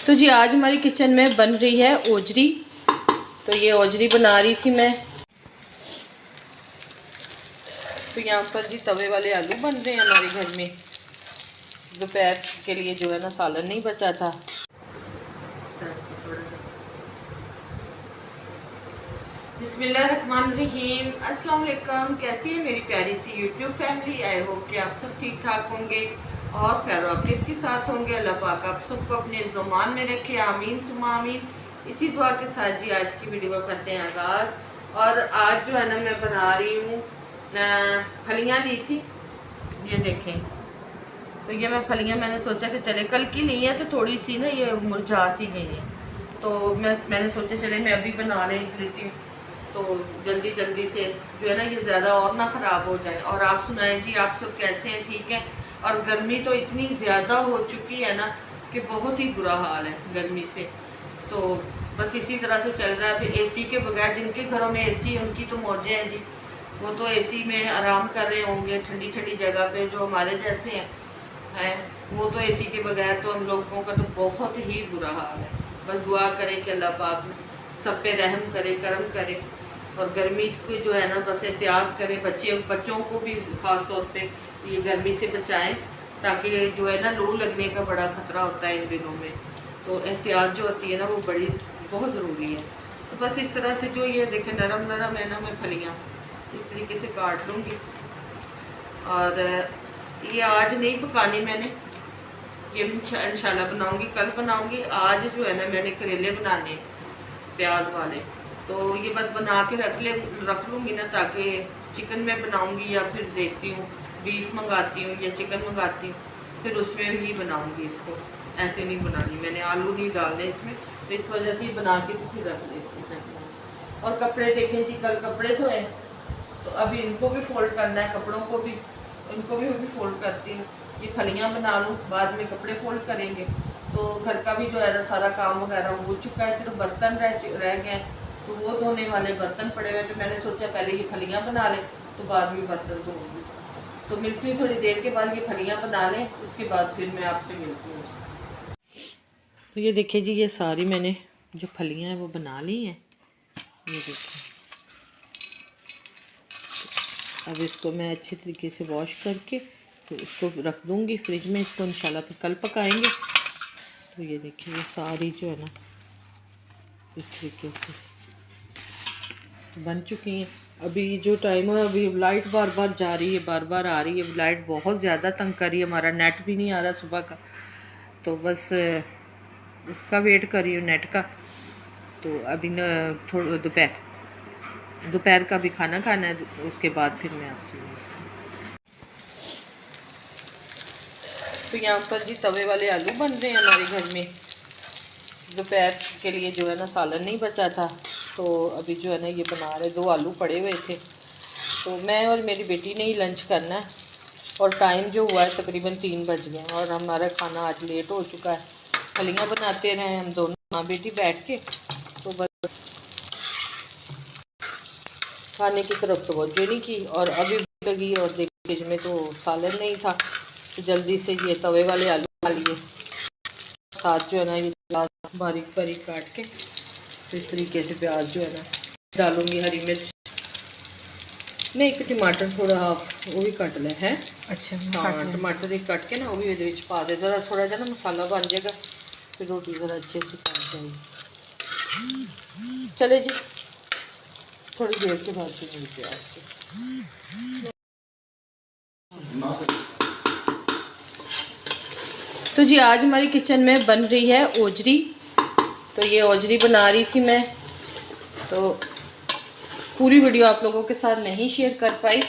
तो जी आज हमारी किचन में बन रही है ओजरी। तो ये ओजरी बना रही थी मैं। तो यहाँ पर जी तवे वाले आलू बन रहे हैं हमारे घर में। दोपहर के लिए जो है ना सालन नहीं बचा था। बिस्मिल्लाहिर्रहमानिर्रहीम। अस्सलाम वालेकुम। कैसी है मेरी प्यारी सी यूट्यूब फैमिली। आई होप कि आप सब ठीक ठाक होंगे और खैर आफियत के साथ होंगे। अल्लाह पाक आप सबको अपने ज़ुबान में रखे, आमीन सुमा आमीन। इसी दुआ के साथ जी आज की वीडियो को करते हैं आगाज़। और आज जो है ना मैं बना रही हूँ फलियाँ ली थी, ये देखें। तो ये मैं फलियाँ मैंने सोचा कि चले कल की नहीं है तो थोड़ी सी ना ये मुरझा सी गई है, तो मैंने सोचा चले मैं अभी बना लेती हूँ तो जल्दी जल्दी से जो है ना ये ज़्यादा और ना ख़राब हो जाए। और आप सुनाएं जी, आप सब कैसे हैं? ठीक है। और गर्मी तो इतनी ज़्यादा हो चुकी है ना कि बहुत ही बुरा हाल है गर्मी से। तो बस इसी तरह से चल रहा है। अभी एसी के बगैर जिनके घरों में एसी है उनकी तो मौजें हैं जी, वो तो एसी में आराम कर रहे होंगे ठंडी ठंडी जगह पे। जो हमारे जैसे हैं वो तो एसी के बगैर तो हम लोगों का तो बहुत ही बुरा हाल है। बस दुआ करें कि अल्लाह पाक सब पे रहम करे, करम करे और गर्मी को जो है ना बस एहतियात करें। बच्चों को भी ख़ास तौर पे ये गर्मी से बचाएं, ताकि जो है ना लू लगने का बड़ा ख़तरा होता है इन दिनों में। तो एहतियात जो होती है ना वो बड़ी बहुत ज़रूरी है। तो बस इस तरह से जो ये देखें नरम नरम है ना, मैं फलियाँ इस तरीके से काट लूँगी। और ये आज नहीं पकानी मैंने, ये इंशाल्लाह बनाऊँगी, कल बनाऊँगी। आज जो है ना मैंने करेले बनाने प्याज वाले, तो ये बस बना के रख लूँगी ना, ताकि चिकन में बनाऊँगी या फिर देखती हूँ बीफ मंगाती हूँ या चिकन मंगाती हूँ, फिर उसमें भी बनाऊँगी। इसको ऐसे नहीं बनानी, मैंने आलू नहीं डालने इसमें, तो इस वजह से बना के तो फिर रख लेती हूँ। और कपड़े देखें जी, कल कपड़े तो हैं तो अभी इनको भी फोल्ड करना है, कपड़ों को भी, इनको भी फोल्ड करती हूँ। ये फलियाँ बना लूँ, बाद में कपड़े फोल्ड करेंगे। तो घर का भी जो है ना सारा काम वगैरह हो चुका है, सिर्फ बर्तन रह गए, तो वो धोने वाले बर्तन पड़े हुए। तो मैंने सोचा पहले ये फलियाँ बना लें तो बाद में बर्तन धोऊंगी। तो मिलती हूँ थोड़ी देर के बाद, ये फलियाँ बना लें उसके बाद फिर मैं आपसे मिलती हूँ। तो ये देखिए जी, ये सारी मैंने जो फलियाँ हैं वो बना ली हैं, ये देखिए। अब इसको मैं अच्छे तरीके से वॉश करके तो इसको रख दूँगी फ्रिज में। इसको इंशाल्लाह फिर कल पकाएंगे। तो ये देखिए ये सारी जो है ना इस तरीके से बन चुकी हैं। अभी जो टाइम है, अभी लाइट बार बार जा रही है, बार बार आ रही है। लाइट बहुत ज़्यादा तंग कर रही है, हमारा नेट भी नहीं आ रहा सुबह का, तो बस उसका वेट कर रही हूँ नेट का। तो अभी न थोड़ा दोपहर का भी खाना खाना है, उसके बाद फिर मैं आपसे। तो यहाँ पर जी तवे वाले आलू बन रहे हैं हमारे घर में। दोपहर के लिए जो है ना सालन नहीं बचा था, तो अभी जो है ना ये बना रहे। 2 आलू पड़े हुए थे, तो मैं और मेरी बेटी ने ही लंच करना है। और टाइम जो हुआ है तकरीबन 3 बज गए और हमारा खाना आज लेट हो चुका है। फलियाँ बनाते रहे हम दोनों माँ बेटी बैठ के, तो बस खाने की तरफ तवज्जो नहीं की। और अभी लगी और फ्रिज में तो सालन नहीं था, तो जल्दी से ये तवे वाले आलू खा लिए। साथ जो है ना ये बारीक बारीक काट के तो इस तरीके से प्याज जो है ना डालूंगी, हरी मिर्च नहीं, एक टमाटर थोड़ा हाफ वो भी कट ले है। अच्छा हाँ, टमाटर एक कट के ना वो भी पा दे, ज़रा थोड़ा सा ना मसाला बन जाएगा, फिर रोटी ज़रा अच्छे से पक जाएगी। चले जी, थोड़ी देर के बाद फिर मिलते हैं आपसे। तो जी आज हमारी किचन में बन रही है ओजरी। तो ये ओजरी बना रही थी मैं, तो पूरी वीडियो आप लोगों के साथ नहीं शेयर कर पाई।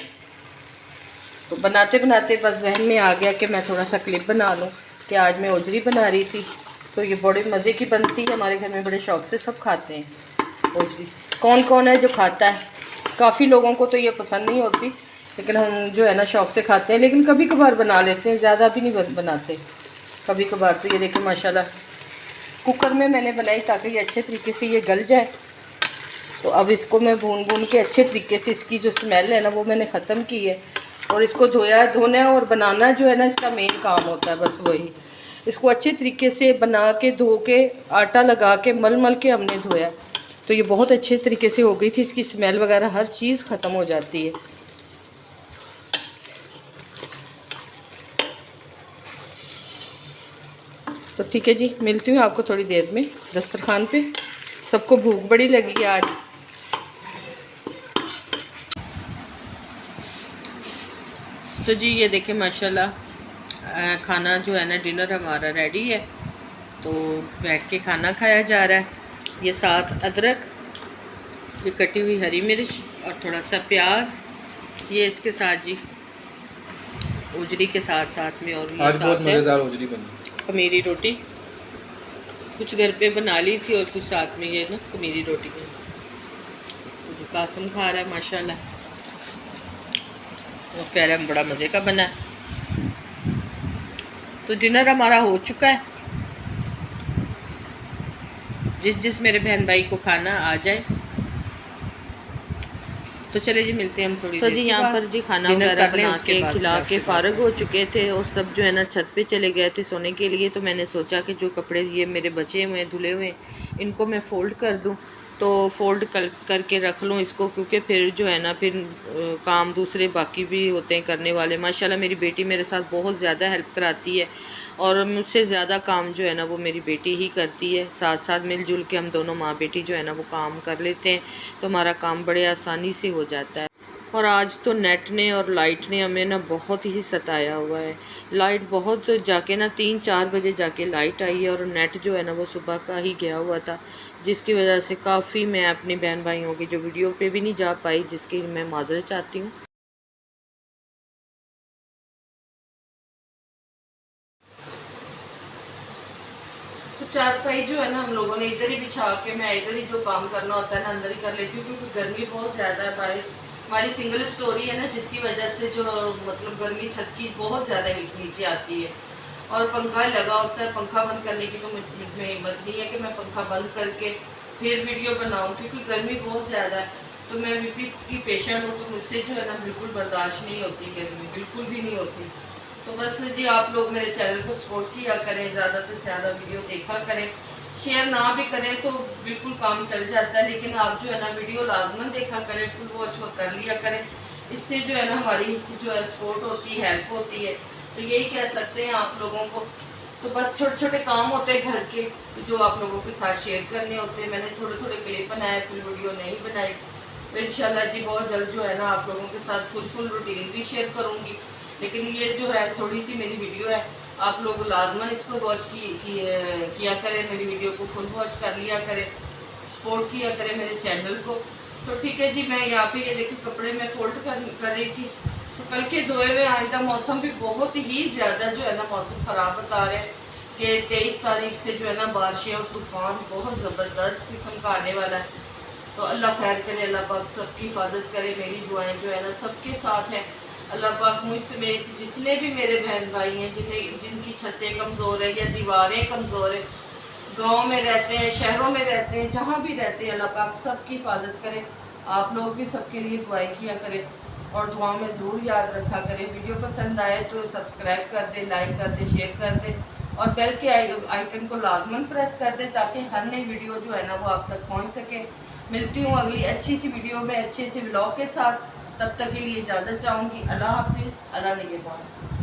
तो बनाते बनाते बस जहन में आ गया कि मैं थोड़ा सा क्लिप बना लूँ कि आज मैं ओजरी बना रही थी। तो ये बड़े मज़े की बनती है, हमारे घर में बड़े शौक़ से सब खाते हैं ओजरी। कौन कौन है जो खाता है? काफ़ी लोगों को तो ये पसंद नहीं होती, लेकिन हम जो है ना शौक़ से खाते हैं। लेकिन कभी कभार बना लेते हैं, ज़्यादा भी नहीं बनाते, कभी कभार। तो ये देखिए माशाल्लाह कुकर में मैंने बनाई ताकि ये अच्छे तरीके से ये गल जाए। तो अब इसको मैं भून के अच्छे तरीके से, इसकी जो स्मेल है ना वो मैंने ख़त्म की है। और इसको धोना और बनाना जो है ना इसका मेन काम होता है, बस वही। इसको अच्छे तरीके से बना के धो के आटा लगा के मल के हमने धोया, तो ये बहुत अच्छे तरीके से हो गई थी। इसकी स्मेल वगैरह हर चीज़ ख़त्म हो जाती है। तो ठीक है जी, मिलती हूँ आपको थोड़ी देर में दस्तरखान पे। सबको भूख बड़ी लगी है आज। तो जी ये देखिए माशाल्लाह खाना जो है ना डिनर हमारा रेडी है। तो बैठ के खाना खाया जा रहा है। ये साथ अदरक, ये कटी हुई हरी मिर्च और थोड़ा सा प्याज, ये इसके साथ जी उजरी के साथ में। और आज बहुत मज़ेदार उजरी बनी, खमीरी रोटी कुछ घर पे बना ली थी और कुछ साथ में ये ना खमीरी रोटी बनी। जो कासिम खा रहा है माशाल्लाह, वो कह रहा है बड़ा मज़े का बना है। तो डिनर हमारा हो चुका है। जिस मेरे बहन भाई को खाना आ जाए तो चले जी, मिलते हैं हम थोड़ी देर। तो जी यहाँ पर जी खाना वगैरह बना के खिला के फ़ारग हो चुके थे और सब जो है ना छत पे चले गए थे सोने के लिए। तो मैंने सोचा कि जो कपड़े ये मेरे बचे हुए धुले हुए इनको मैं फ़ोल्ड कर दूँ, तो फ़ोल्ड करके रख लूँ इसको, क्योंकि फिर जो है ना फिर काम दूसरे बाकी भी होते हैं करने वाले। माशाल्लाह मेरी बेटी मेरे साथ बहुत ज़्यादा हेल्प कराती है और मुझसे ज़्यादा काम जो है ना वो मेरी बेटी ही करती है। साथ साथ मिलजुल के हम दोनों माँ बेटी जो है ना वो काम कर लेते हैं, तो हमारा काम बड़े आसानी से हो जाता है। और आज तो नेट ने और लाइट ने हमें ना बहुत ही सताया हुआ है। लाइट बहुत जाके ना 3-4 बजे जाके लाइट आई है और नेट जो है ना वो सुबह का ही गया हुआ था, जिसकी वजह से काफ़ी मैं अपने बहन भाइयों की जो वीडियो पे भी नहीं जा पाई, जिसकी मैं माज़रत चाहती हूँ। तो चारपाई जो है ना हम लोगों ने इधर ही बिछा के, मैं इधर ही जो काम करना होता है ना अंदर ही कर लेती हूँ, क्योंकि गर्मी बहुत ज़्यादा है। भाई हमारी सिंगल स्टोरी है ना, जिसकी वजह से जो मतलब गर्मी छत की बहुत ज़्यादा नीचे आती है और पंखा लगा होता है। पंखा बंद करने की तो मुझमें हिम्मत नहीं है कि मैं पंखा बंद करके फिर वीडियो बनाऊँ, क्योंकि गर्मी बहुत ज़्यादा है। तो मैं बीपी की पेशेंट हूँ, तो मुझसे जो है ना बिल्कुल बर्दाश्त नहीं होती गर्मी, बिल्कुल भी नहीं होती। तो बस जी आप लोग मेरे चैनल को सपोर्ट किया करें, ज़्यादा से ज़्यादा वीडियो देखा करें। शेयर ना भी करें तो बिल्कुल काम चल जाता है, लेकिन आप जो है ना वीडियो लाजमन देखा करें, फुल वॉच कर लिया करें। इससे जो है ना हमारी जो है सपोर्ट होती है, हेल्प होती है। तो यही कह सकते हैं आप लोगों को। तो बस छोटे छोटे काम होते हैं घर के जो आप लोगों के साथ शेयर करने होते हैं। मैंने थोड़े थोड़े क्लिप बनाए, फुल वीडियो नहीं बनाई। तो इंशाल्लाह जी बहुत जल्द जो है ना आप लोगों के साथ फुल रूटीन भी शेयर करूँगी। लेकिन ये जो है थोड़ी सी मेरी वीडियो है, आप लोग लाजमन इसको वॉच किया करें, मेरी वीडियो को फुल वॉच कर लिया करें, सपोर्ट किया करें मेरे चैनल को। तो ठीक है जी, मैं यहाँ पे ये देखिए कपड़े में फोल्ड कर रही थी। तो कल के धोए हुए आज का मौसम भी बहुत ही ज़्यादा जो है ना मौसम ख़राब बता रहे हैं कि 23 तारीख से जो है ना बारिशें और तूफ़ान बहुत ज़बरदस्त किस्म का आने वाला है। तो अल्लाह खैर करे, अल्लाह पाक सबकी हिफाजत करे। मेरी दुआएं जो है ना सबके साथ हैं। अल्लाह पाक मुझ समेत जितने भी मेरे बहन भाई हैं जिनकी छतें कमज़ोर है या दीवारें कमज़ोर है, गांव में रहते हैं, शहरों में रहते हैं, जहाँ भी रहते हैं, अल्लाह पाक सबकी हिफाजत करे। आप लोग भी सबके लिए दुआएं किया करें और दुआओं में ज़रूर याद रखा करें। वीडियो पसंद आए तो सब्सक्राइब कर दें, लाइक कर दें, शेयर कर दें और बेल के आइकन को लाजमन प्रेस कर दें, ताकि हर नई वीडियो जो है ना वो आप तक पहुँच सके। मिलती हूँ अगली अच्छी सी वीडियो में अच्छे से व्लॉग के साथ। तब तक के लिए इजाज़त चाहूँगी। अल्लाह हाफिज़, अल्लाह निगहबान।